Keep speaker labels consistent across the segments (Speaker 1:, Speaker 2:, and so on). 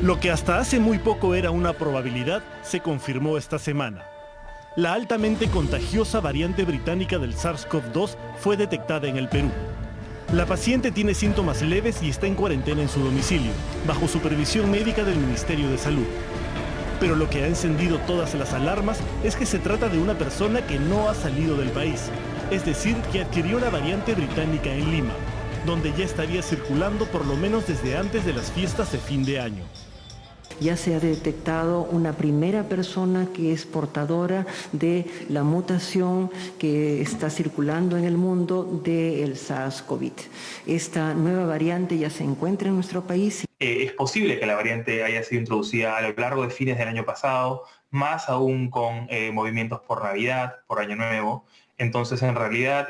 Speaker 1: Lo que hasta hace muy poco era una probabilidad, se confirmó esta semana. La altamente contagiosa variante británica del SARS-CoV-2 fue detectada en el Perú. La paciente tiene síntomas leves y está en cuarentena en su domicilio, bajo supervisión médica del Ministerio de Salud. Pero lo que ha encendido todas las alarmas es que se trata de una persona que no ha salido del país, es decir, que adquirió la variante británica en Lima, donde ya estaría circulando por lo menos desde antes de las fiestas de fin de año.
Speaker 2: Ya se ha detectado una primera persona que es portadora de la mutación que está circulando en el mundo del SARS-CoV. Esta nueva variante ya se encuentra en nuestro país.
Speaker 3: Es posible que la variante haya sido introducida a lo largo de fines del año pasado, más aún con movimientos por Navidad, por Año Nuevo. Entonces, en realidad,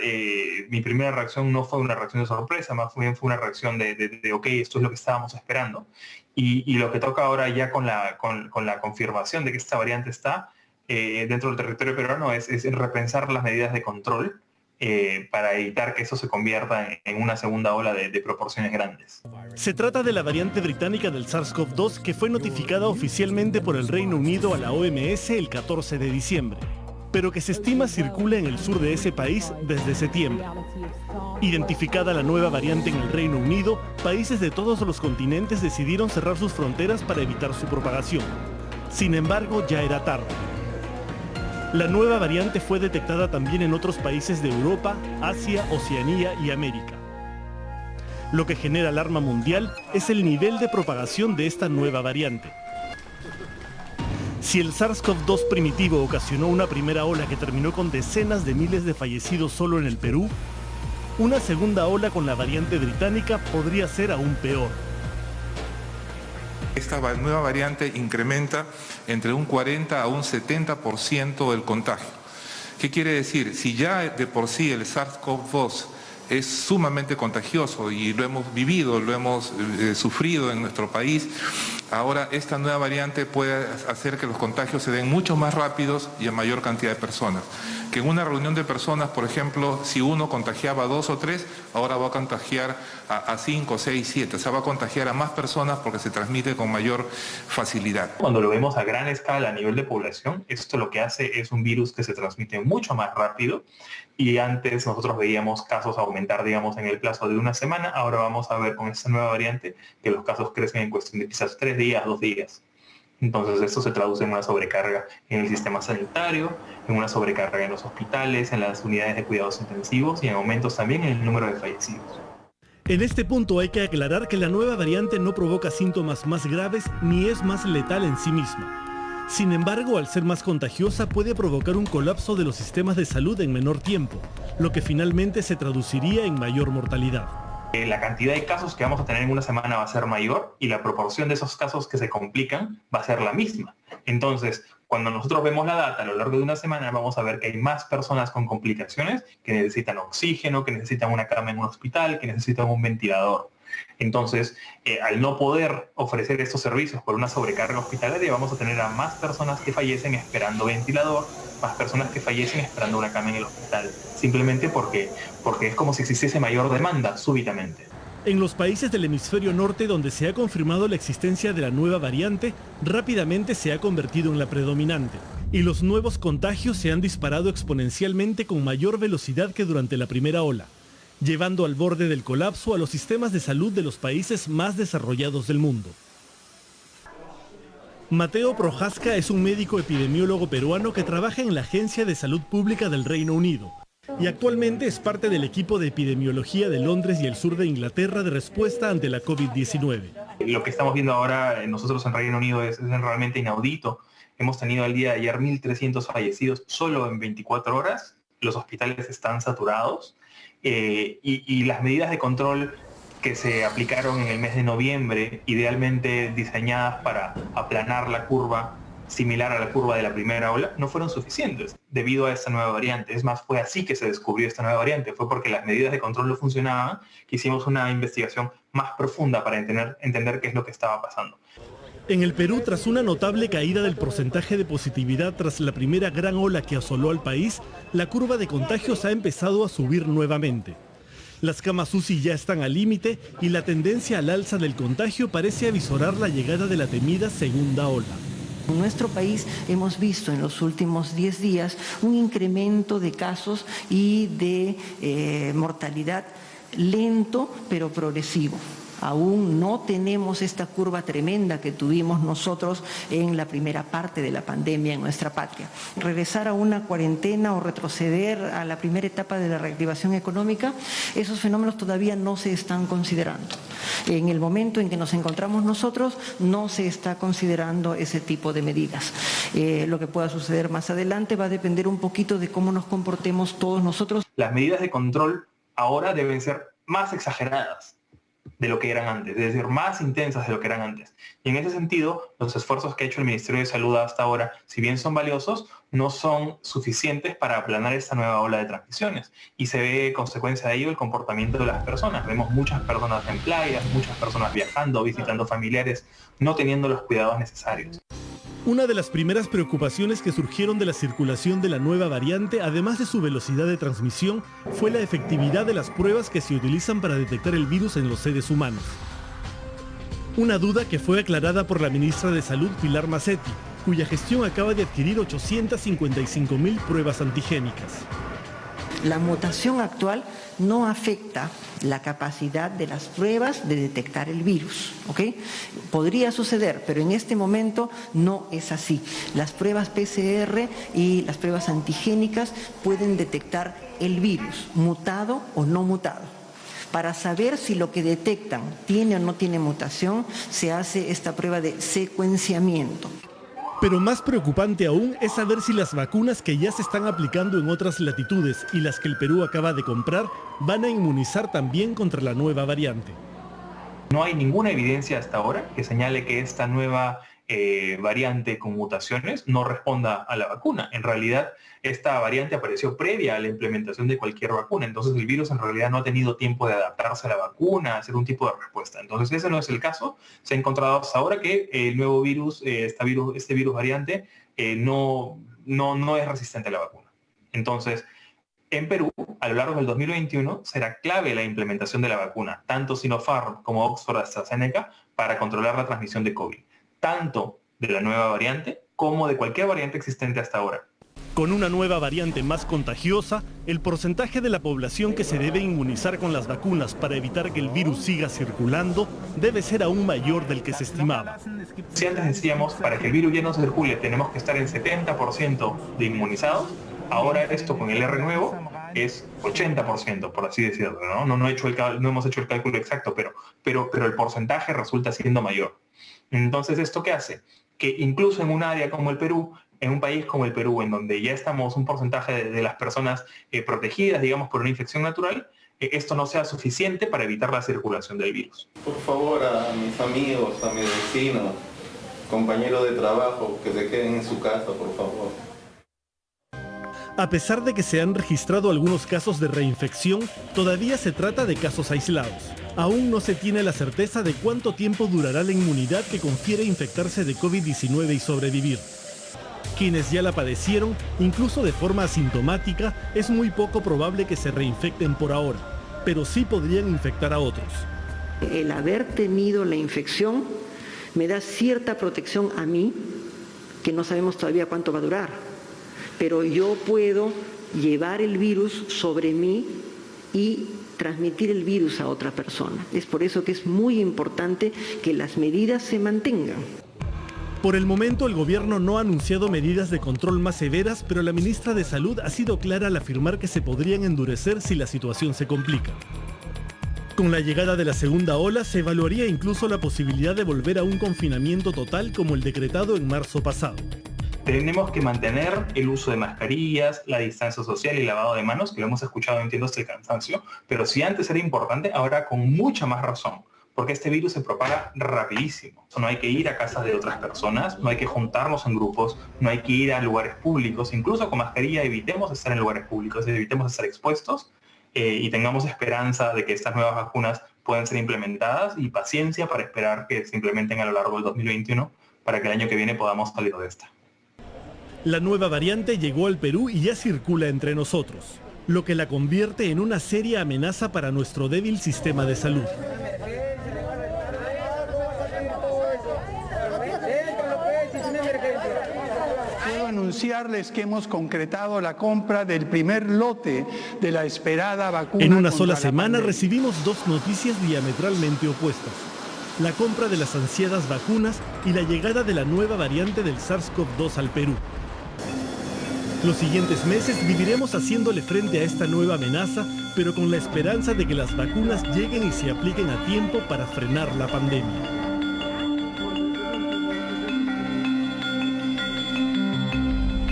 Speaker 3: mi primera reacción no fue una reacción de sorpresa, más bien fue una reacción de ok, esto es lo que estábamos esperando. Y lo que toca ahora ya con la confirmación de que esta variante está dentro del territorio peruano es repensar las medidas de control para evitar que eso se convierta en una segunda ola de proporciones grandes.
Speaker 1: Se trata de la variante británica del SARS-CoV-2 que fue notificada oficialmente por el Reino Unido a la OMS el 14 de diciembre, pero que se estima circula en el sur de ese país desde septiembre. Identificada la nueva variante en el Reino Unido, países de todos los continentes decidieron cerrar sus fronteras para evitar su propagación. Sin embargo, ya era tarde. La nueva variante fue detectada también en otros países de Europa, Asia, Oceanía y América. Lo que genera alarma mundial es el nivel de propagación de esta nueva variante. Si el SARS-CoV-2 primitivo ocasionó una primera ola que terminó con decenas de miles de fallecidos solo en el Perú, una segunda ola con la variante británica podría ser aún peor.
Speaker 4: Esta nueva variante incrementa entre un 40 a un 70% el contagio. ¿Qué quiere decir? Si ya de por sí el SARS-CoV-2 es sumamente contagioso y lo hemos vivido, lo hemos sufrido en nuestro país, ahora esta nueva variante puede hacer que los contagios se den mucho más rápidos y a mayor cantidad de personas. Que en una reunión de personas, por ejemplo, si uno contagiaba a 2 o 3, ahora va a contagiar a 5, 6, 7. O sea, va a contagiar a más personas porque se transmite con mayor facilidad.
Speaker 3: Cuando lo vemos a gran escala a nivel de población, esto lo que hace es un virus que se transmite mucho más rápido. Y antes nosotros veíamos casos aumentar, digamos, en el plazo de una semana. Ahora vamos a ver con esta nueva variante que los casos crecen en cuestión de quizás 3 días, 2 días. Entonces esto se traduce en una sobrecarga en el sistema sanitario, en una sobrecarga en los hospitales, en las unidades de cuidados intensivos y en aumentos también en el número de fallecidos.
Speaker 1: En este punto hay que aclarar que la nueva variante no provoca síntomas más graves ni es más letal en sí misma. Sin embargo, al ser más contagiosa puede provocar un colapso de los sistemas de salud en menor tiempo, lo que finalmente se traduciría en mayor mortalidad.
Speaker 3: La cantidad de casos que vamos a tener en una semana va a ser mayor y la proporción de esos casos que se complican va a ser la misma. Entonces, cuando nosotros vemos la data a lo largo de una semana, vamos a ver que hay más personas con complicaciones que necesitan oxígeno, que necesitan una cama en un hospital, que necesitan un ventilador. Entonces, al no poder ofrecer estos servicios por una sobrecarga hospitalaria, vamos a tener a más personas que fallecen esperando ventilador, más personas que fallecen esperando una cama en el hospital, simplemente porque es como si existiese mayor demanda súbitamente.
Speaker 1: En los países del hemisferio norte donde se ha confirmado la existencia de la nueva variante, rápidamente se ha convertido en la predominante, y los nuevos contagios se han disparado exponencialmente con mayor velocidad que durante la primera ola, llevando al borde del colapso a los sistemas de salud de los países más desarrollados del mundo. Mateo Prohaska es un médico epidemiólogo peruano que trabaja en la Agencia de Salud Pública del Reino Unido y actualmente es parte del equipo de epidemiología de Londres y el sur de Inglaterra de respuesta ante la COVID-19.
Speaker 3: Lo que estamos viendo ahora nosotros en Reino Unido es realmente inaudito. Hemos tenido el día de ayer 1.300 fallecidos solo en 24 horas. Los hospitales están saturados. Y las medidas de control que se aplicaron en el mes de noviembre, idealmente diseñadas para aplanar la curva similar a la curva de la primera ola, no fueron suficientes debido a esta nueva variante. Es más, fue así que se descubrió esta nueva variante, fue porque las medidas de control no funcionaban, que hicimos una investigación más profunda para entender qué es lo que estaba pasando.
Speaker 1: En el Perú, tras una notable caída del porcentaje de positividad tras la primera gran ola que asoló al país, la curva de contagios ha empezado a subir nuevamente. Las camas UCI ya están al límite y la tendencia al alza del contagio parece avisorar la llegada de la temida segunda ola.
Speaker 2: En nuestro país hemos visto en los últimos 10 días un incremento de casos y de mortalidad lento pero progresivo. Aún no tenemos esta curva tremenda que tuvimos nosotros en la primera parte de la pandemia en nuestra patria. Regresar a una cuarentena o retroceder a la primera etapa de la reactivación económica, esos fenómenos todavía no se están considerando. En el momento en que nos encontramos nosotros, no se está considerando ese tipo de medidas. Lo que pueda suceder más adelante va a depender un poquito de cómo nos comportemos todos nosotros.
Speaker 3: Las medidas de control ahora deben ser más exageradas de lo que eran antes, es decir, más intensas de lo que eran antes. Y en ese sentido, los esfuerzos que ha hecho el Ministerio de Salud hasta ahora, si bien son valiosos, no son suficientes para aplanar esta nueva ola de transmisiones. Y se ve consecuencia de ello el comportamiento de las personas. Vemos muchas personas en playas, muchas personas viajando, visitando familiares, no teniendo los cuidados necesarios.
Speaker 1: Una de las primeras preocupaciones que surgieron de la circulación de la nueva variante, además de su velocidad de transmisión, fue la efectividad de las pruebas que se utilizan para detectar el virus en los seres humanos. Una duda que fue aclarada por la ministra de Salud, Pilar Macetti, cuya gestión acaba de adquirir 855.000 pruebas antigénicas.
Speaker 2: La mutación actual no afecta la capacidad de las pruebas de detectar el virus, ¿ok? Podría suceder, pero en este momento no es así. Las pruebas PCR y las pruebas antigénicas pueden detectar el virus, mutado o no mutado. Para saber si lo que detectan tiene o no tiene mutación, se hace esta prueba de secuenciamiento.
Speaker 1: Pero más preocupante aún es saber si las vacunas que ya se están aplicando en otras latitudes y las que el Perú acaba de comprar van a inmunizar también contra la nueva variante.
Speaker 3: No hay ninguna evidencia hasta ahora que señale que esta nueva variante con mutaciones no responda a la vacuna. En realidad, esta variante apareció previa a la implementación de cualquier vacuna. Entonces, el virus en realidad no ha tenido tiempo de adaptarse a la vacuna, a hacer un tipo de respuesta. Entonces, ese no es el caso. Se ha encontrado hasta ahora que el nuevo virus, este virus variante, no es resistente a la vacuna. Entonces, en Perú, a lo largo del 2021, será clave la implementación de la vacuna, tanto Sinopharm como Oxford AstraZeneca, para controlar la transmisión de COVID, tanto de la nueva variante como de cualquier variante existente hasta ahora.
Speaker 1: Con una nueva variante más contagiosa, el porcentaje de la población que se debe inmunizar con las vacunas para evitar que el virus siga circulando debe ser aún mayor del que se estimaba.
Speaker 3: Si antes decíamos, para que el virus ya no circule tenemos que estar en 70% de inmunizados, ahora esto con el R nuevo es 80%, por así decirlo, ¿no? No hemos hecho el cálculo exacto, pero el porcentaje resulta siendo mayor. Entonces, ¿esto qué hace? Que incluso en un área como el Perú, en un país como el Perú, en donde ya estamos un porcentaje de las personas protegidas, digamos, por una infección natural, esto no sea suficiente para evitar la circulación del virus.
Speaker 5: Por favor, a mis amigos, a mis vecinos, compañeros de trabajo, que se queden en su casa, por favor.
Speaker 1: A pesar de que se han registrado algunos casos de reinfección, todavía se trata de casos aislados. Aún no se tiene la certeza de cuánto tiempo durará la inmunidad que confiere infectarse de COVID-19 y sobrevivir. Quienes ya la padecieron, incluso de forma asintomática, es muy poco probable que se reinfecten por ahora, pero sí podrían infectar a otros.
Speaker 2: El haber tenido la infección me da cierta protección a mí, que no sabemos todavía cuánto va a durar, pero yo puedo llevar el virus sobre mí y transmitir el virus a otra persona. Es por eso que es muy importante que las medidas se mantengan.
Speaker 1: Por el momento, el gobierno no ha anunciado medidas de control más severas, pero la ministra de Salud ha sido clara al afirmar que se podrían endurecer si la situación se complica. Con la llegada de la segunda ola, se evaluaría incluso la posibilidad de volver a un confinamiento total como el decretado en marzo pasado.
Speaker 3: Tenemos que mantener el uso de mascarillas, la distancia social y el lavado de manos, que lo hemos escuchado, entiendo, hasta el cansancio, pero si antes era importante, ahora con mucha más razón, porque este virus se propaga rapidísimo. No hay que ir a casas de otras personas, no hay que juntarnos en grupos, no hay que ir a lugares públicos, incluso con mascarilla evitemos estar en lugares públicos, evitemos estar expuestos y tengamos esperanza de que estas nuevas vacunas puedan ser implementadas y paciencia para esperar que se implementen a lo largo del 2021 para que el año que viene podamos salir de esta.
Speaker 1: La nueva variante llegó al Perú y ya circula entre nosotros. lo que la convierte en una seria amenaza para nuestro débil sistema de salud.
Speaker 6: Quiero anunciarles que hemos concretado la compra del primer lote de la esperada vacuna.
Speaker 1: En una sola semana recibimos dos noticias diametralmente opuestas: la compra de las ansiadas vacunas y la llegada de la nueva variante del SARS-CoV-2 al Perú. Los siguientes meses viviremos haciéndole frente a esta nueva amenaza, pero con la esperanza de que las vacunas lleguen y se apliquen a tiempo para frenar la pandemia.